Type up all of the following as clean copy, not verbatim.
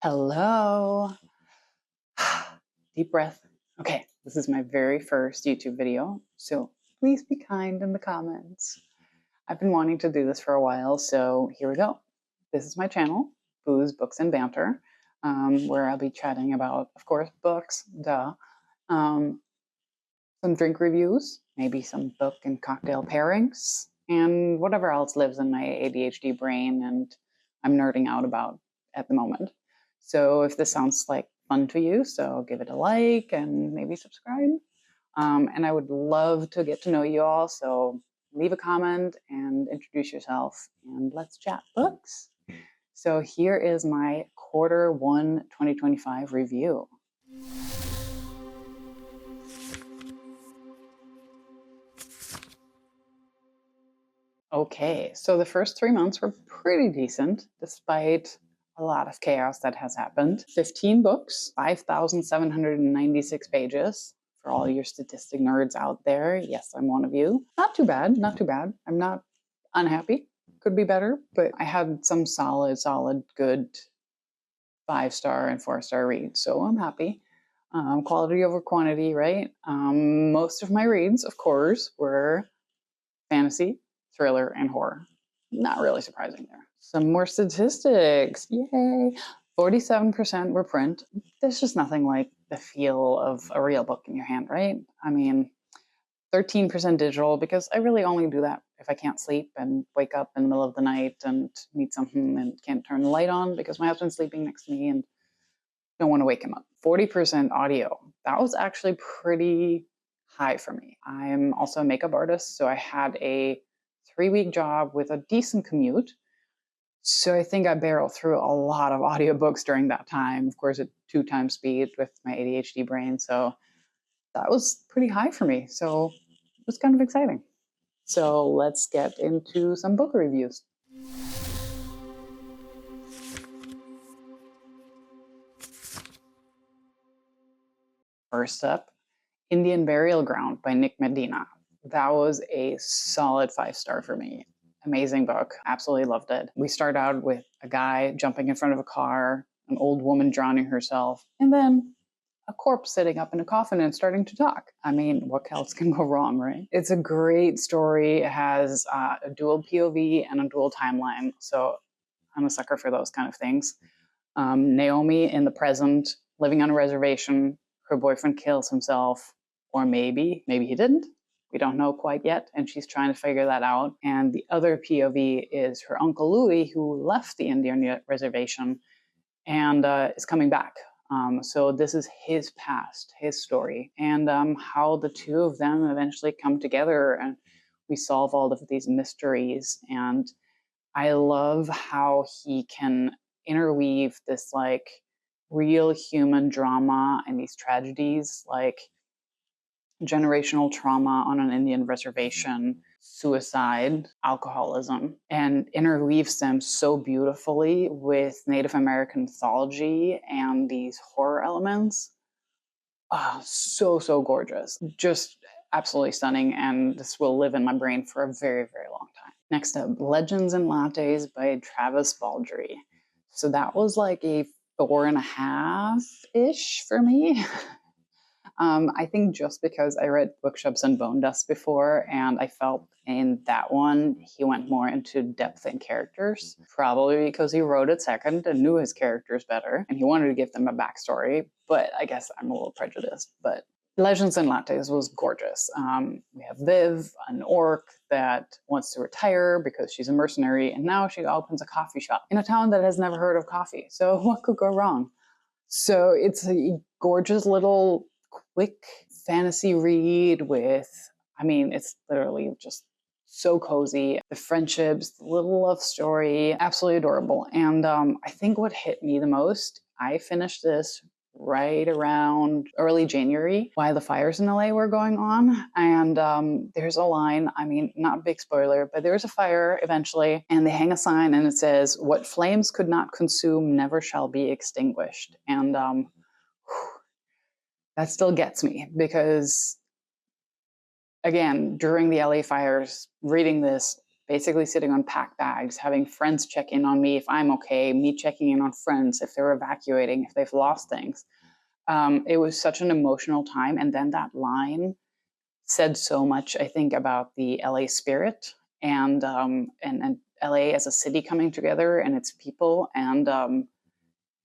Hello. Deep breath. Okay, this is my very first YouTube video, so please be kind in the comments. I've been wanting to do this for a while, so here we go. This is my channel, Booze, Books, and Banter, where I'll be chatting about, of course, books, some drink reviews, maybe some book and cocktail pairings, and whatever else lives in my ADHD brain and I'm nerding out about at the moment. So if this sounds like fun to you, so give it a like and maybe subscribe. And I would love to get to know you all, so leave a comment and introduce yourself and let's chat books. So here is my Q1 2025 review. Okay, so the first 3 months were pretty decent, despite a lot of chaos that has happened. 15 books, 5,796 pages. For all your statistic nerds out there, yes, I'm one of you. Not too bad, not too bad. I'm not unhappy. Could be better, but I had some solid, good 5-star and 4-star reads, so I'm happy. Quality over quantity, right? Most of my reads, of course, were fantasy, thriller, and horror. Not really surprising there. Some more statistics. Yay! 47% were print. There's just nothing like the feel of a real book in your hand, right? I mean, 13% digital, because I really only do that if I can't sleep and wake up in the middle of the night and need something and can't turn the light on because my husband's sleeping next to me and don't want to wake him up. 40% audio. That was actually pretty high for me. I'm also a makeup artist, so I had a 3-week job with a decent commute. So I think I barreled through a lot of audiobooks during that time, of course at 2 times speed with my ADHD brain. So that was pretty high for me. So it was kind of exciting. So let's get into some book reviews. First up, Indian Burial Ground by Medina. That was a solid 5-star for me. Amazing book. Absolutely loved it. We start out with a guy jumping in front of a car, an old woman drowning herself, and then a corpse sitting up in a coffin and starting to talk. I mean, what else can go wrong, right? It's a great story. It has a dual POV and a dual timeline. So I'm a sucker for those kind of things. Naomi in the present, living on a reservation, her boyfriend kills himself, or maybe he didn't. We don't know quite yet, and she's trying to figure that out. And the other POV is her Uncle Louis, who left the Indian reservation and is coming back. So this is his past, his story, and how the two of them eventually come together and we solve all of these mysteries. And I love how he can interweave this like real human drama and these tragedies, like generational trauma on an Indian reservation, suicide, alcoholism, and interweaves them so beautifully with Native American mythology and these horror elements. So gorgeous. Just absolutely stunning, and this will live in my brain for a very, very long time. Next up, Legends and Lattes by Travis Baldree. So that was like a 4.5-ish for me. I think just because I read Bookshops and Bone Dust before, and I felt in that one he went more into depth and characters, probably because he wrote it second and knew his characters better, and he wanted to give them a backstory, but I guess I'm a little prejudiced. But Legends and Lattes was gorgeous. We have Viv, an orc that wants to retire because she's a mercenary, and now she opens a coffee shop in a town that has never heard of coffee. So what could go wrong? So it's a gorgeous little quick fantasy read with, I mean, it's literally just so cozy. The friendships, the little love story, absolutely adorable. And I think what hit me the most, I finished this right around early January while the fires in LA were going on. And there's a line, I mean, not a big spoiler, but there's a fire eventually, and they hang a sign and it says, "What flames could not consume never shall be extinguished." And that still gets me because, again, during the LA fires, reading this, basically sitting on pack bags, having friends check in on me if I'm okay, me checking in on friends if they're evacuating, if they've lost things. It was such an emotional time. And then that line said so much, I think, about the LA spirit and LA as a city coming together and its people. And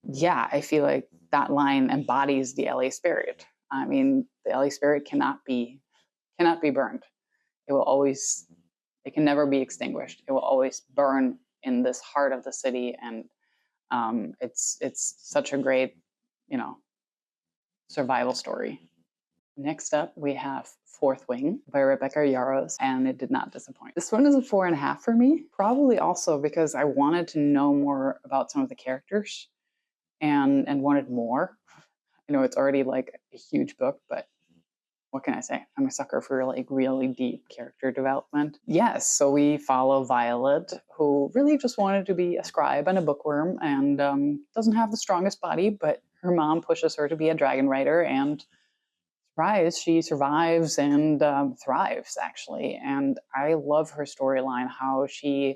yeah, I feel like that line embodies the LA spirit. I mean, the LA spirit cannot be burned. It will always, it can never be extinguished. It will always burn in this heart of the city. And it's such a great, survival story. Next up, we have Fourth Wing by Rebecca Yarros, and it did not disappoint. This one is a 4.5 for me, probably also because I wanted to know more about some of the characters and wanted more. I know it's already like a huge book, but what can I say? I'm a sucker for like really deep character development. Yes, so we follow Violet, who really just wanted to be a scribe and a bookworm and doesn't have the strongest body, but her mom pushes her to be a dragon rider, and surprise, she survives and thrives, actually. And I love her storyline, how she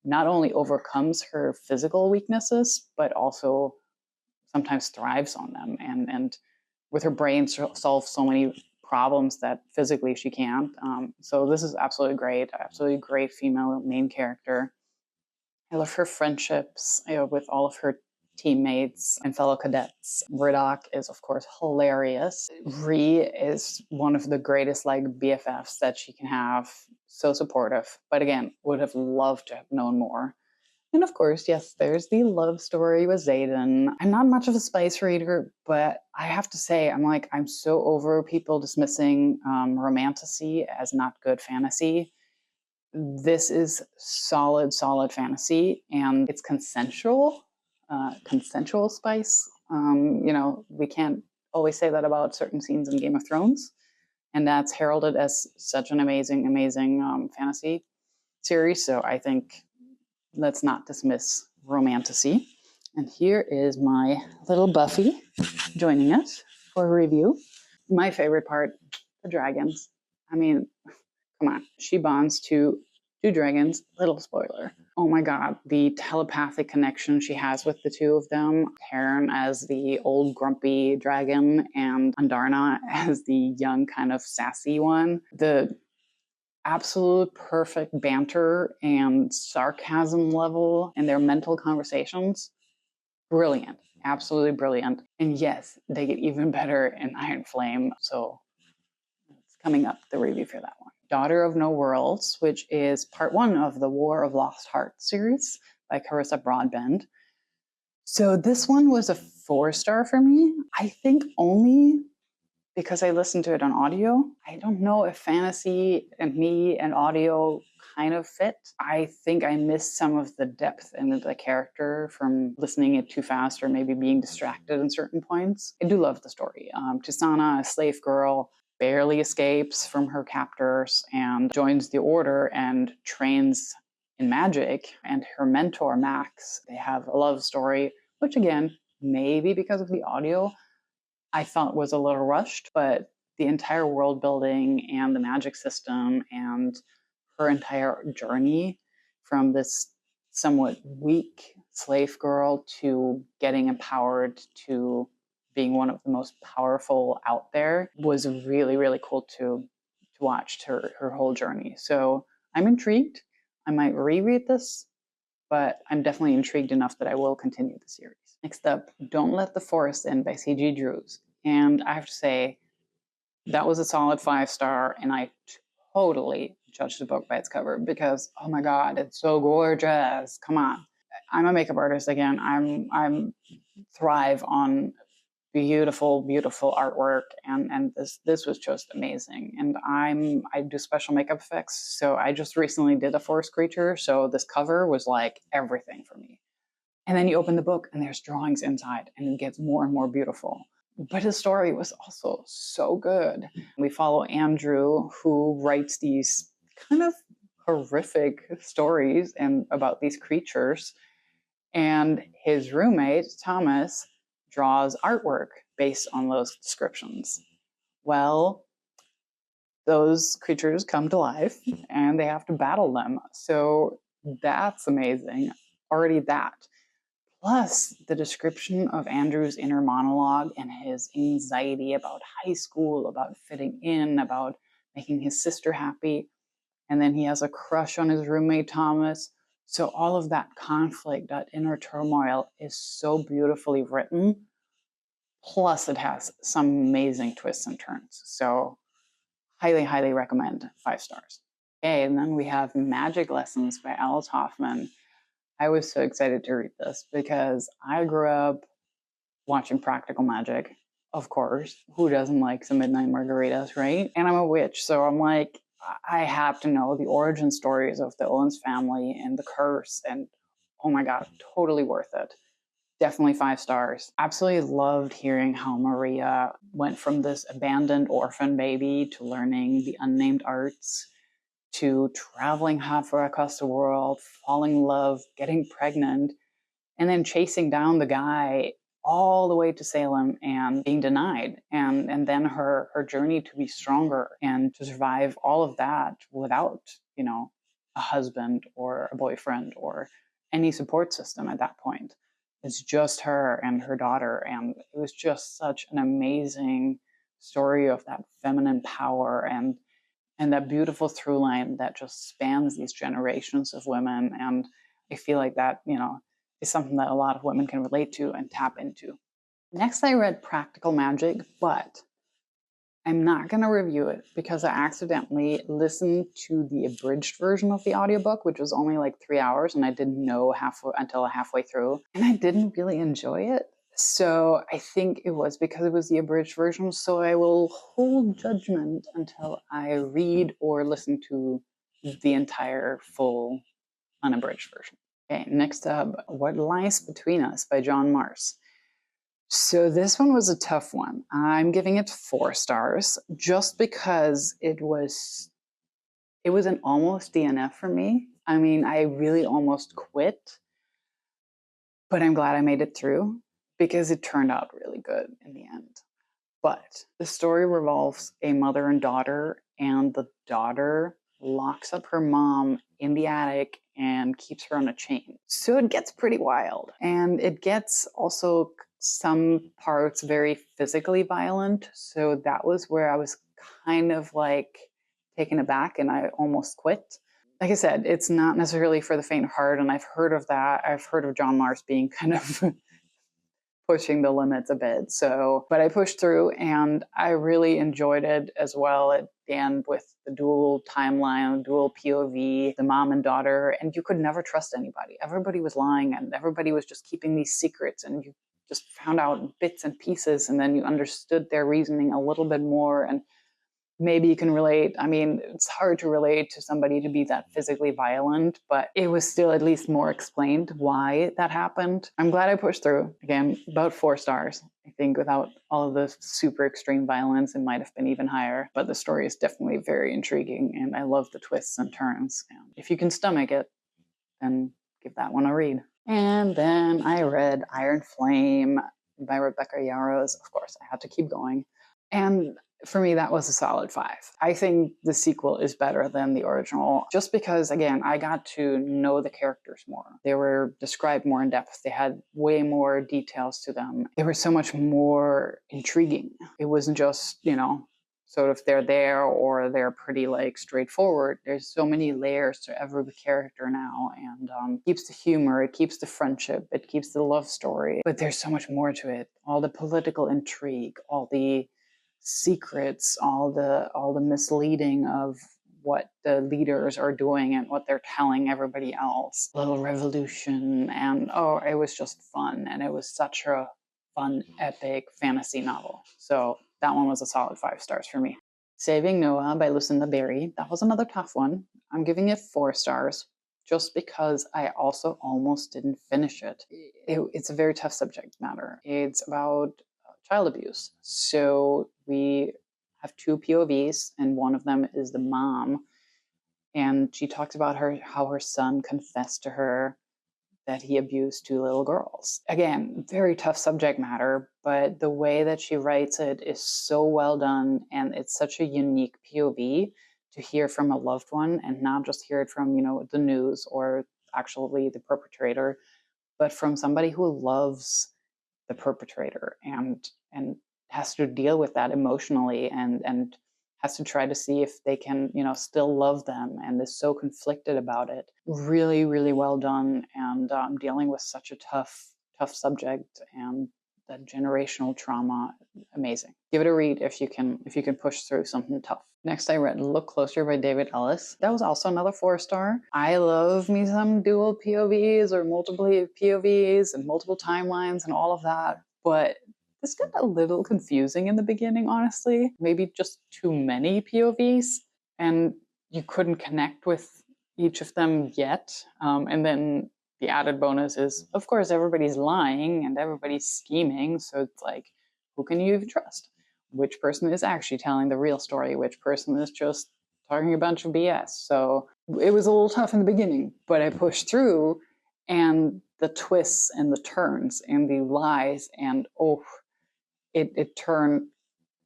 not only overcomes her physical weaknesses, but also sometimes thrives on them. And with her brain solves so many problems that physically she can't. So this is absolutely great female main character. I love her friendships with all of her teammates and fellow cadets. Murdoch is, of course, hilarious. Ree is one of the greatest like BFFs that she can have. So supportive, but again, would have loved to have known more. And of course, yes, there's the love story with Xaden. I'm not much of a spice reader, but I have to say, I'm so over people dismissing romantasy as not good fantasy. This is solid fantasy, and it's consensual spice. We can't always say that about certain scenes in Game of Thrones, and that's heralded as such an amazing fantasy series. So I think let's not dismiss romantasy. And here is my little Buffy joining us for a review. My favorite part, the dragons. I mean, come on. She bonds to two dragons. Little spoiler. Oh my god, the telepathic connection she has with the two of them. Karen as the old grumpy dragon and Andarna as the young kind of sassy one. The absolute perfect banter and sarcasm level in their mental conversations. Brilliant. Absolutely brilliant. And yes, they get even better in Iron Flame. So it's coming up, the review for that one. Daughter of No Worlds, which is part 1 of the War of Lost Hearts series by Carissa Broadbent. So this one was a 4-star for me. I think only because I listened to it on audio. I don't know if fantasy and me and audio kind of fit. I think I missed some of the depth in the character from listening it too fast or maybe being distracted in certain points. I do love the story. Tatjana, a slave girl, barely escapes from her captors and joins the order and trains in magic. And her mentor, Max, they have a love story, which again, maybe because of the audio, I thought was a little rushed, but the entire world building and the magic system and her entire journey from this somewhat weak slave girl to getting empowered to being one of the most powerful out there was really, really cool to watch her whole journey. So I'm intrigued. I might reread this, but I'm definitely intrigued enough that I will continue the series. Next up, Don't Let the Forest In by C.G. Drews. And I have to say, that was a solid 5-star, and I totally judged the book by its cover because, oh my god, it's so gorgeous. Come on. I'm a makeup artist again. I'm thrive on beautiful, beautiful artwork, and this was just amazing. And I do special makeup effects, so I just recently did a forest creature, so this cover was like everything for me. And then you open the book and there's drawings inside and it gets more and more beautiful. But his story was also so good. We follow Andrew, who writes these kind of horrific stories and about these creatures. And his roommate, Thomas, draws artwork based on those descriptions. Well, those creatures come to life and they have to battle them. So that's amazing. Already that. Plus, the description of Andrew's inner monologue and his anxiety about high school, about fitting in, about making his sister happy. And then he has a crush on his roommate, Thomas. So all of that conflict, that inner turmoil is so beautifully written. Plus, it has some amazing twists and turns. So highly, highly recommend. 5 stars. Okay, and then we have Magic Lessons by Alice Hoffman. I was so excited to read this because I grew up watching Practical Magic, of course. Who doesn't like some Midnight Margaritas, right? And I'm a witch, so I'm like, I have to know the origin stories of the Owens family and the curse, and oh my god, totally worth it. Definitely 5 stars. Absolutely loved hearing how Maria went from this abandoned orphan baby to learning the unnamed arts, to traveling halfway across the world, falling in love, getting pregnant, and then chasing down the guy all the way to Salem and being denied. And then her journey to be stronger and to survive all of that without, a husband or a boyfriend or any support system at that point. It's just her and her daughter. And it was just such an amazing story of that feminine power and that beautiful through line that just spans these generations of women. And I feel like that, is something that a lot of women can relate to and tap into. Next, I read Practical Magic, but I'm not going to review it because I accidentally listened to the abridged version of the audiobook, which was only like 3 hours, and I didn't know until halfway through, and I didn't really enjoy it. So I think it was because it was the abridged version. So I will hold judgment until I read or listen to the entire full unabridged version. Okay, next up, What Lies Between Us by John Marrs. So this one was a tough one. I'm giving it 4 stars just because it was an almost DNF for me. I mean, I really almost quit, but I'm glad I made it through because it turned out really good in the end. But the story revolves a mother and daughter, and the daughter locks up her mom in the attic and keeps her on a chain. So it gets pretty wild. And it gets also some parts very physically violent. So that was where I was kind of like taken aback and I almost quit. Like I said, it's not necessarily for the faint of heart, and I've heard of that. I've heard of John Marrs being kind of pushing the limits a bit. So, but I pushed through and I really enjoyed it as well at the end with the dual timeline, dual POV, the mom and daughter, and you could never trust anybody. Everybody was lying and everybody was just keeping these secrets, and you just found out bits and pieces, and then you understood their reasoning a little bit more, and maybe you can relate. I mean, it's hard to relate to somebody to be that physically violent, but it was still at least more explained why that happened. I'm glad I pushed through. Again, about 4 stars. I think without all of the super extreme violence, it might have been even higher. But the story is definitely very intriguing, and I love the twists and turns. And if you can stomach it, then give that one a read. And then I read Iron Flame by Rebecca Yarros. Of course, I had to keep going. And for me, that was a solid 5. I think the sequel is better than the original, just because, again, I got to know the characters more. They were described more in depth. They had way more details to them. They were so much more intriguing. It wasn't just, sort of they're there or they're pretty like straightforward. There's so many layers to every character now, and keeps the humor, it keeps the friendship, it keeps the love story. But there's so much more to it. All the political intrigue, all the secrets, all the misleading of what the leaders are doing and what they're telling everybody else. Little revolution, and it was just fun, and it was such a fun, epic fantasy novel. So that one was a solid 5 stars for me. Saving Noah by Lucinda Berry. That was another tough one. I'm giving it 4 stars just because I also almost didn't finish it. It's a very tough subject matter. It's about child abuse. So we have 2 POVs, and one of them is the mom. And she talks about how her son confessed to her that he abused 2 little girls. Again, very tough subject matter, but the way that she writes it is so well done, and it's such a unique POV to hear from a loved one and not just hear it from, the news or actually the perpetrator, but from somebody who loves the perpetrator and has to deal with that emotionally and has to try to see if they can, still love them, and is so conflicted about it. Really, really well done, and dealing with such a tough subject and that generational trauma. Amazing. Give it a read if you can push through something tough. Next, I read Look Closer by David Ellis. That was also another 4-star. I love me some dual POVs or multiple POVs and multiple timelines and all of that, but this got a little confusing in the beginning, honestly. Maybe just too many POVs, and you couldn't connect with each of them yet. And then the added bonus is, of course, everybody's lying and everybody's scheming, so it's like, who can you even trust? Which person is actually telling the real story? Which person is just talking a bunch of BS? So it was a little tough in the beginning, but I pushed through, and the twists and the turns and the lies, and it turned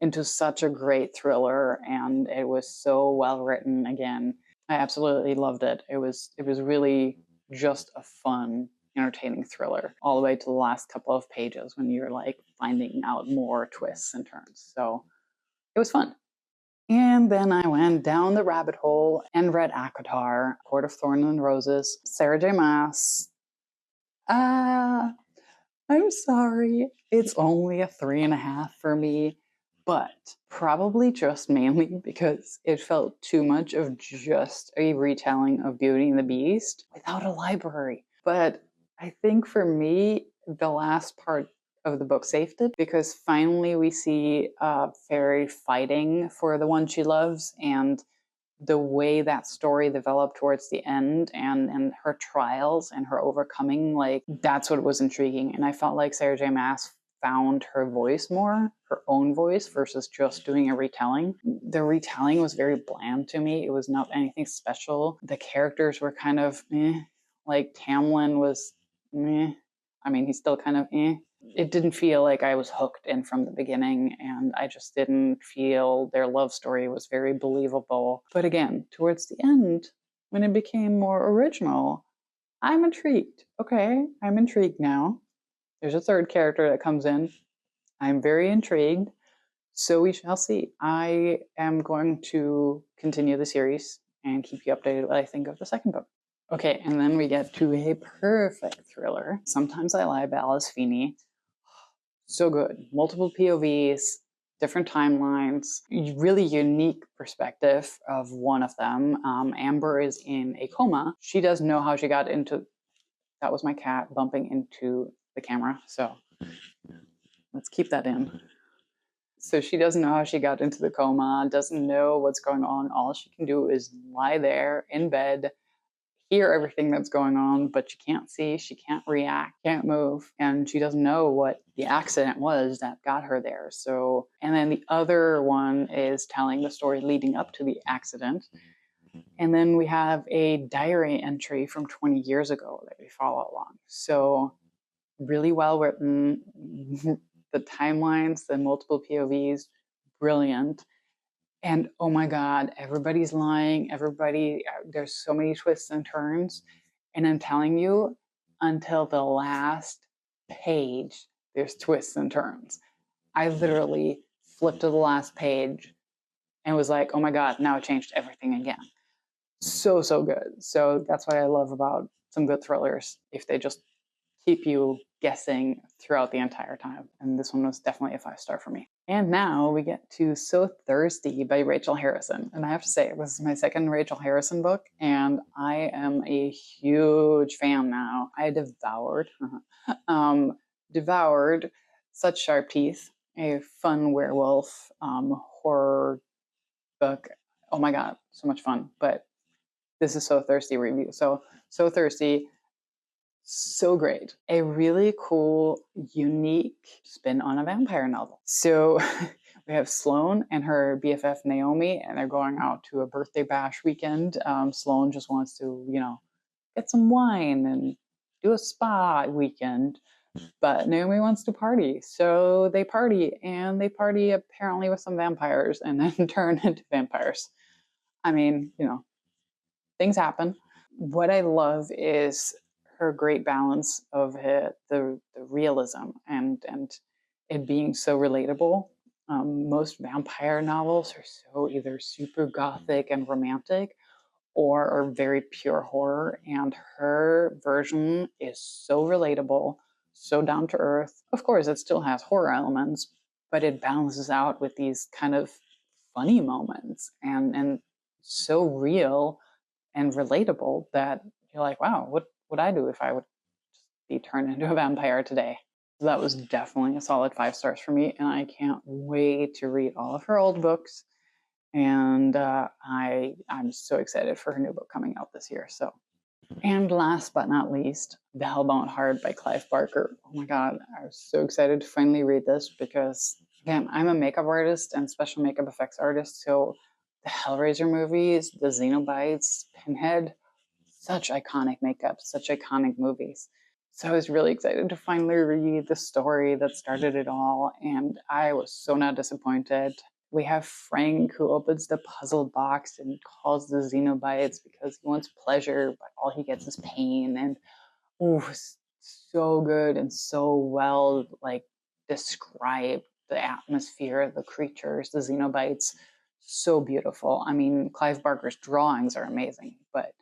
into such a great thriller, and it was so well written. Again, I absolutely loved it. It was really just a fun, entertaining thriller all the way to the last couple of pages when you're like finding out more twists and turns. So it was fun. And then I went down the rabbit hole and read ACOTAR, Court of Thorns and Roses, Sarah J. Maas. I'm sorry. It's only a 3.5 for me, but probably just mainly because it felt too much of just a retelling of Beauty and the Beast without a library. But I think for me, the last part of the book saved it, because finally we see Fairy fighting for the one she loves, and the way that story developed towards the end, and her trials and her overcoming, like, that's what was intriguing. And I felt like Sarah J. Maas found her voice more, her own voice, versus just doing a retelling. The retelling was very bland to me. It was not anything special. The characters were kind of like Tamlin was I mean, he's still kind of It didn't feel like I was hooked in from the beginning, and I just didn't feel their love story was very believable. But again, towards the end, when it became more original, I'm intrigued. Okay, I'm intrigued now. There's a third character that comes in. I'm very intrigued. So we shall see. I am going to continue the series and keep you updated what I think of the second book. Okay, and then we get to a perfect thriller. Sometimes I Lie by Alice Feeney. So good. Multiple POVs, different timelines, really unique perspective of one of them. Amber is in a coma. She doesn't know how she got into... That was my cat bumping into the camera, so let's keep that in. So she doesn't know how she got into the coma, doesn't know what's going on. All she can do is lie there in bed, hear everything that's going on, but she can't see, she can't react, can't move, and she doesn't know what the accident was that got her there. So, and then the other one is telling the story leading up to the accident. And then we have a diary entry from 20 years ago that we follow along. So really well written. The timelines, the multiple POVs, brilliant. And oh my God, everybody's lying. There's so many twists and turns. And I'm telling you, until the last page, there's twists and turns. I literally flipped to the last page and was like, oh my God, now it changed everything again. So, so good. So that's what I love about some good thrillers, if they just keep you guessing throughout the entire time. And this one was definitely a 5-star for me. And now we get to So Thirsty by Rachel Harrison. And I have to say, this is my second Rachel Harrison book, and I am a huge fan now. I devoured Such Sharp Teeth, a fun werewolf horror book. Oh my God, so much fun. But this is So Thirsty review. So Thirsty, so great. A really cool, unique spin on a vampire novel. So we have Sloane and her BFF Naomi, and they're going out to a birthday bash weekend. Sloane just wants to, get some wine and do a spa weekend, but Naomi wants to party. So they party, and they party apparently with some vampires and then turn into vampires. I mean, things happen. What I love is her great balance of the realism and it being so relatable. Most vampire novels are so either super gothic and romantic or are very pure horror, and her version is so relatable, so down to earth. Of course, it still has horror elements, but it balances out with these kind of funny moments and so real and relatable that you're like, wow, what would I do if I would be turned into a vampire today? So that was definitely a solid 5 stars for me, and I can't wait to read all of her old books. And I'm so excited for her new book coming out this year. So, and last but not least, The Hellbound Heart by Clive Barker. Oh my God, I was so excited to finally read this because, again, I'm a makeup artist and special makeup effects artist. So the Hellraiser movies, the Xenobites, Pinhead, such iconic makeup, such iconic movies. So I was really excited to finally read the story that started it all, and I was so not disappointed. We have Frank who opens the puzzle box and calls the Xenobites because he wants pleasure, but all he gets is pain. And so good and so well described, the atmosphere, the creatures, the Xenobites, so beautiful. I mean, Clive Barker's drawings are amazing, but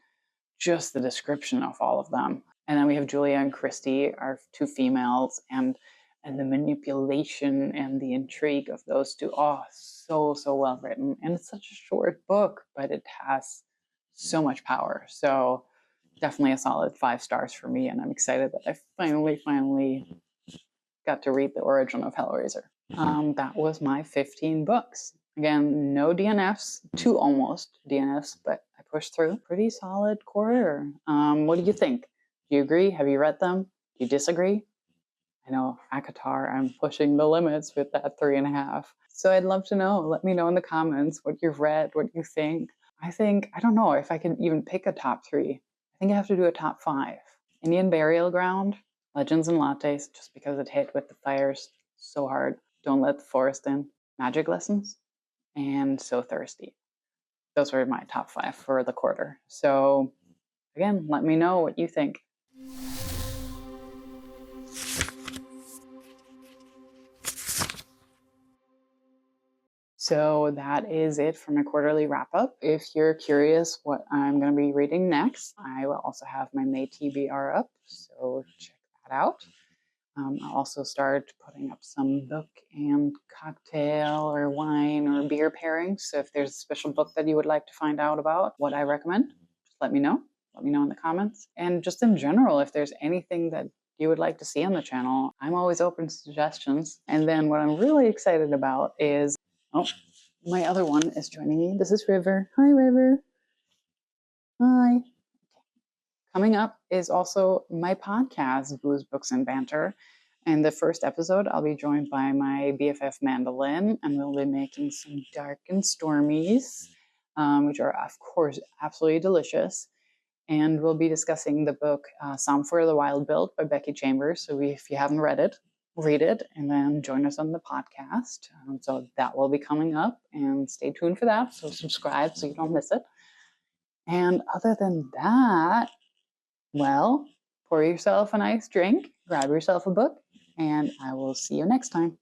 just the description of all of them. And then we have Julia and Christy, our 2 females, and the manipulation and the intrigue of those 2. Oh, so well written. And it's such a short book, but it has so much power. So definitely a solid 5 stars for me. And I'm excited that I finally got to read the origin of Hellraiser. That was my 15 books. Again, no DNFs, 2 almost DNFs, but I pushed through. Pretty solid quarter. What do you think? Do you agree? Have you read them? Do you disagree? I know ACOTAR, I'm pushing the limits with that 3.5. So I'd love to know. Let me know in the comments what you've read, what you think. I don't know if I can even pick a top 3. I think I have to do a top 5. Indian Burial Ground, Legends and Lattes, just because it hit with the fires so hard. Don't Let the Forest In, Magic Lessons, and So Thirsty. Those were my top 5 for the quarter. So again, let me know what you think. So that is it for my quarterly wrap up. If you're curious what I'm going to be reading next, I will also have my May TBR up, so check that out. I'll also start putting up some book and cocktail or wine or beer pairings. So if there's a special book that you would like to find out about, what I recommend, just let me know. Let me know in the comments. And just in general, if there's anything that you would like to see on the channel, I'm always open to suggestions. And then what I'm really excited about is, my other one is joining me. This is River. Hi, River. Hi. Coming up is also my podcast, Booze, Books, and Banter. And the first episode, I'll be joined by my BFF Mandolin, and we'll be making some dark and stormies, which are, of course, absolutely delicious. And we'll be discussing the book Psalm for the Wild Build by Becky Chambers. So if you haven't read it, read it, and then join us on the podcast. So that will be coming up, and stay tuned for that. So subscribe so you don't miss it. And other than that, well, pour yourself a nice drink, grab yourself a book, and I will see you next time.